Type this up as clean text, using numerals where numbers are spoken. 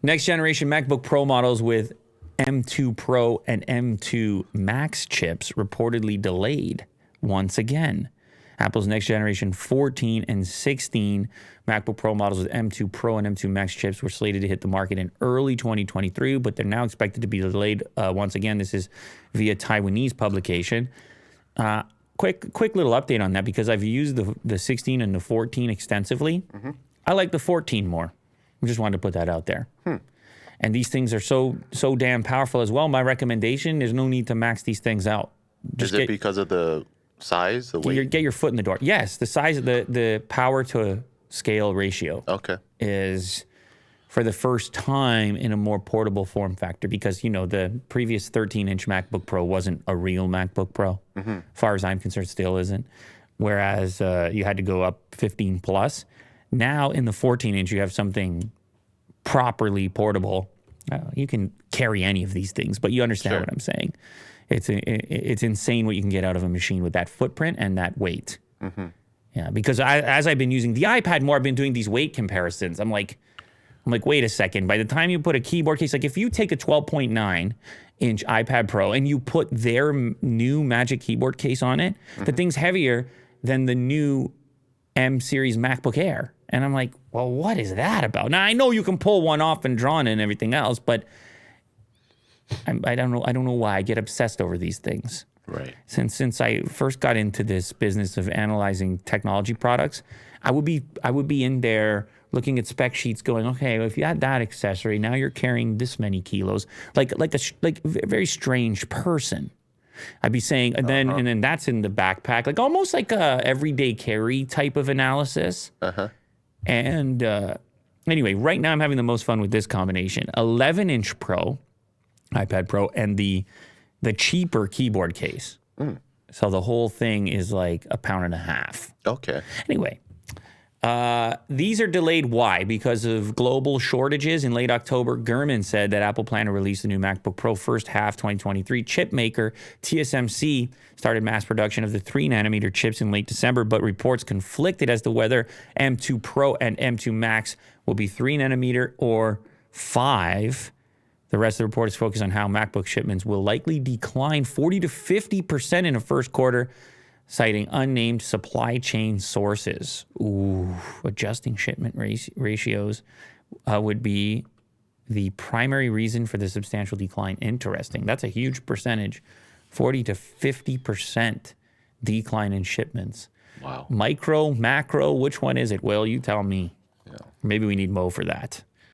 Next generation MacBook Pro models with M2 Pro and M2 Max chips reportedly delayed once again. Apple's next generation 14 and 16 MacBook Pro models with M2 Pro and M2 Max chips were slated to hit the market in early 2023, but they're now expected to be delayed once again. This is via Taiwanese publication. Quick little update on that because I've used the 16 and the 14 extensively. Mm-hmm. I like the 14 more. I just wanted to put that out there. And these things are so damn powerful as well. My recommendation, there's no need to max these things out. Is it because of the size, the weight? Get your foot in the door. Yes, the size of the power to scale ratio is for the first time in a more portable form factor because, the previous 13-inch MacBook Pro wasn't a real MacBook Pro. Mm-hmm. As far as I'm concerned, still isn't. Whereas you had to go up 15 plus. Now in the 14-inch, you have something properly portable. You can carry any of these things, but you understand what I'm saying. It's insane what you can get out of a machine with that footprint and that weight. Mm-hmm. Yeah, because as I've been using the iPad more, I've been doing these weight comparisons. I'm like, wait a second. By the time you put a keyboard case, like if you take a 12.9-inch iPad Pro and you put their new Magic Keyboard case on it, the thing's heavier than the new M Series MacBook Air. And I'm like, well, what is that about? Now, I know you can pull one off and draw it and everything else, but I don't know why I get obsessed over these things. Right. Since I first got into this business of analyzing technology products, I would be in there looking at spec sheets going, okay, well, if you add that accessory, now you're carrying this many kilos, like a very strange person. I'd be saying, and then that's in the backpack, like almost like a everyday carry type of analysis. And anyway, right now I'm having the most fun with this combination: 11-inch Pro, iPad Pro, and the cheaper keyboard case. So the whole thing is like £1.50. Okay. Anyway, these are delayed. Why? Because of global shortages. In late October, Gurman said that Apple planned to release the new MacBook Pro first half 2023. Chip maker TSMC started mass production of the 3-nanometer chips in late December, but reports conflicted as to whether M2 Pro and M2 Max will be 3-nanometer or 5. The rest of the report is focused on how MacBook shipments will likely decline 40 to 50% in the first quarter, citing unnamed supply chain sources. Adjusting shipment ratios would be the primary reason for the substantial decline. Interesting. That's a huge percentage. 40 to 50% decline in shipments. Wow. Micro, macro, which one is it? Well, you tell me. Yeah. Maybe we need Mo for that.